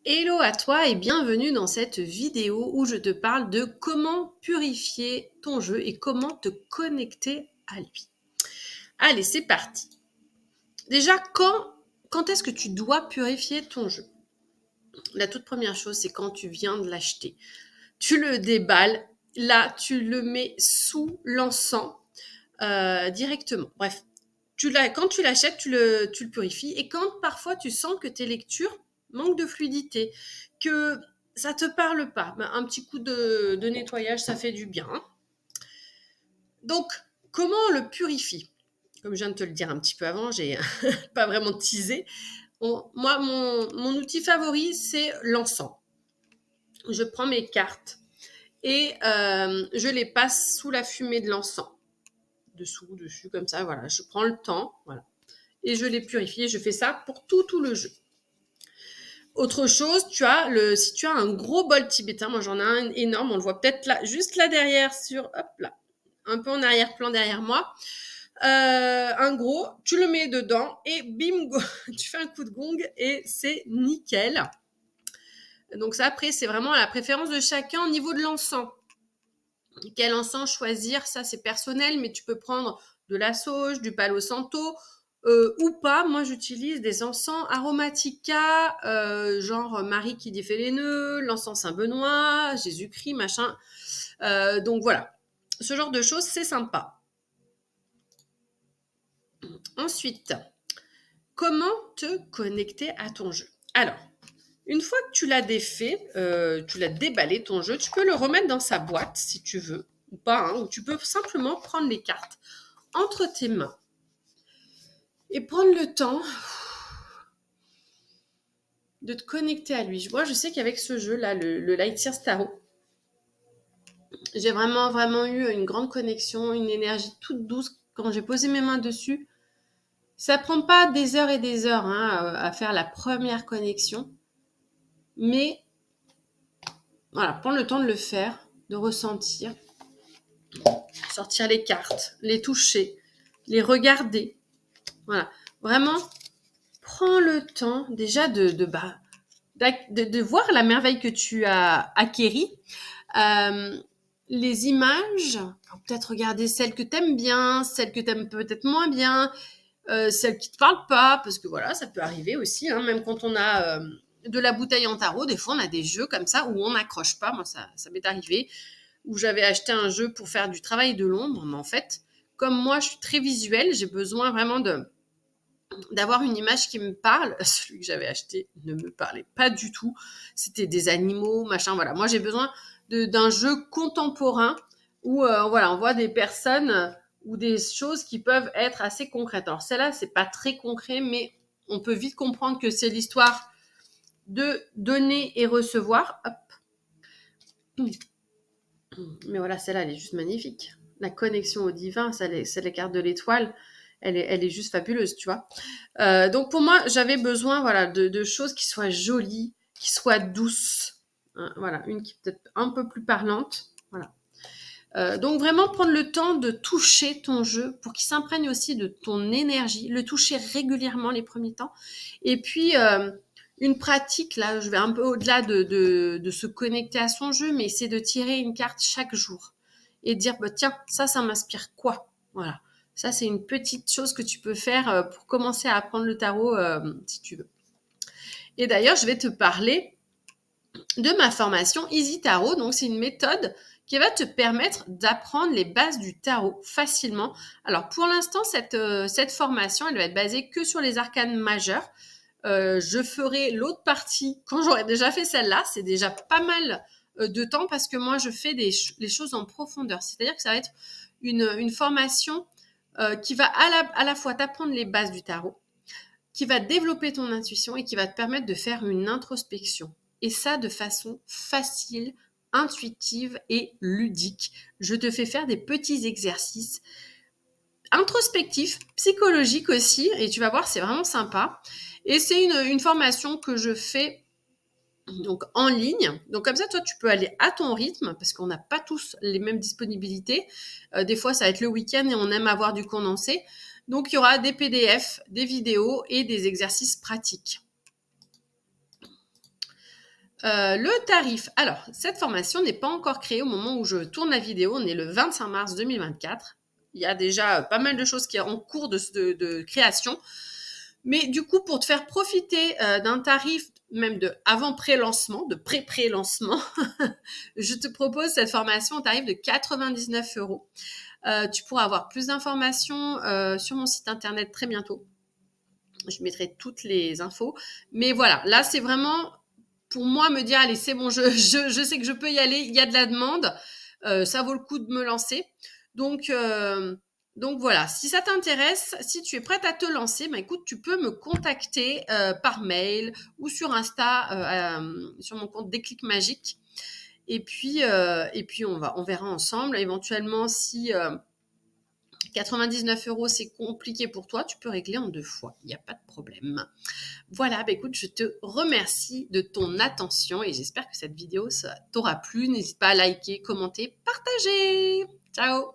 Hello à toi et bienvenue dans cette vidéo où je te parle de comment purifier ton jeu et comment te connecter à lui. Allez, c'est parti. Déjà, quand est-ce que tu dois purifier ton jeu? La toute première chose, c'est quand tu viens de l'acheter. Tu le déballes, là, tu le mets sous l'encens directement. Bref, quand tu l'achètes, tu le purifies. Et quand parfois tu sens que tes lectures manquent de fluidité, que ça te parle pas, ben, un petit coup de nettoyage, ça fait du bien. Donc, comment on le purifie? Comme je viens de te le dire un petit peu avant, j'ai pas vraiment teasé. Moi, mon outil favori, c'est l'encens. Je prends mes cartes et je les passe sous la fumée de l'encens. Dessous, dessus, comme ça, voilà. Je prends le temps, voilà. Et je les purifie. Je fais ça pour tout le jeu. Autre chose, si tu as un gros bol tibétain, moi j'en ai un énorme, on le voit peut-être là, juste là derrière, hop là, un peu en arrière-plan derrière moi. Un gros, tu le mets dedans et bim, tu fais un coup de gong et c'est nickel. Donc ça, après, c'est vraiment à la préférence de chacun au niveau de l'encens. Quel encens choisir, ça c'est personnel, mais tu peux prendre de la sauge, du palo santo, ou pas. Moi, j'utilise des encens aromatica, genre Marie qui défait les nœuds, l'encens Saint-Benoît, Jésus-Christ, machin. Donc voilà, ce genre de choses, c'est sympa. Ensuite, comment te connecter à ton jeu? Alors, une fois que tu l'as défait, tu l'as déballé ton jeu, tu peux le remettre dans sa boîte si tu veux, ou pas, hein, ou tu peux simplement prendre les cartes entre tes mains et prendre le temps de te connecter à lui. Moi, je sais qu'avec ce jeu-là, le Lightyear Tarot, j'ai vraiment eu une grande connexion, une énergie toute douce quand j'ai posé mes mains dessus. Ça prend pas des heures et des heures hein, à faire la première connexion, mais voilà, prendre le temps de le faire, de ressentir, sortir les cartes, les toucher, les regarder. Voilà, vraiment, prends le temps déjà de voir la merveille que tu as acquérie. Les images, peut-être regarder celles que tu aimes bien, celles que tu aimes peut-être moins bien, celles qui te parlent pas, parce que voilà, ça peut arriver aussi, hein, même quand on a de la bouteille en tarot, des fois on a des jeux comme ça où on n'accroche pas. Moi, ça m'est arrivé, où j'avais acheté un jeu pour faire du travail de l'ombre, mais en fait, comme moi je suis très visuelle, j'ai besoin vraiment d'avoir une image qui me parle. Celui que j'avais acheté ne me parlait pas du tout. C'était des animaux, machin, voilà. Moi, j'ai besoin d'un jeu contemporain où, voilà, on voit des personnes ou des choses qui peuvent être assez concrètes. Alors, celle-là, c'est pas très concret, mais on peut vite comprendre que c'est l'histoire de donner et recevoir. Hop. Mais voilà, celle-là, elle est juste magnifique. La connexion au divin, c'est la carte de l'étoile. Elle est juste fabuleuse, tu vois. Donc pour moi, j'avais besoin voilà, de choses qui soient jolies, qui soient douces. Hein, voilà, une qui est peut-être un peu plus parlante. Voilà. Donc vraiment prendre le temps de toucher ton jeu pour qu'il s'imprègne aussi de ton énergie, le toucher régulièrement les premiers temps. Et puis une pratique, là je vais un peu au-delà de se connecter à son jeu, mais c'est de tirer une carte chaque jour et de dire bah, tiens, ça m'inspire quoi? Voilà. Ça, c'est une petite chose que tu peux faire pour commencer à apprendre le tarot si tu veux. Et d'ailleurs, je vais te parler de ma formation Easy Tarot. Donc, c'est une méthode qui va te permettre d'apprendre les bases du tarot facilement. Alors, pour l'instant, cette formation, elle va être basée que sur les arcanes majeurs. Je ferai l'autre partie quand j'aurai déjà fait celle-là. C'est déjà pas mal de temps parce que moi, je fais les choses en profondeur. C'est-à-dire que ça va être une formation qui va à la fois t'apprendre les bases du tarot, qui va développer ton intuition et qui va te permettre de faire une introspection. Et ça de façon facile, intuitive et ludique. Je te fais faire des petits exercices introspectifs, psychologiques aussi, et tu vas voir, c'est vraiment sympa. Et c'est une formation que je fais donc en ligne. Donc comme ça, toi, tu peux aller à ton rythme parce qu'on n'a pas tous les mêmes disponibilités. Des fois, ça va être le week-end et on aime avoir du condensé. Donc il y aura des PDF, des vidéos et des exercices pratiques. Le tarif. Alors, cette formation n'est pas encore créée au moment où je tourne la vidéo. On est le 25 mars 2024. Il y a déjà pas mal de choses qui sont en cours de création. Mais du coup, pour te faire profiter d'un tarif même de avant pré-lancement, de pré-pré-lancement, je te propose cette formation au tarif de 99 euros. Tu pourras avoir plus d'informations sur mon site internet très bientôt. Je mettrai toutes les infos. Mais voilà, là, c'est vraiment pour moi me dire, allez, c'est bon, je sais que je peux y aller, il y a de la demande, ça vaut le coup de me lancer. Donc voilà, si ça t'intéresse, si tu es prête à te lancer, bah écoute, tu peux me contacter par mail ou sur Insta, sur mon compte Déclic Magique. Et puis on verra ensemble. Éventuellement, si 99 euros c'est compliqué pour toi, tu peux régler en 2 fois, il n'y a pas de problème. Voilà, bah écoute, je te remercie de ton attention et j'espère que cette vidéo t'aura plu. N'hésite pas à liker, commenter, partager. Ciao!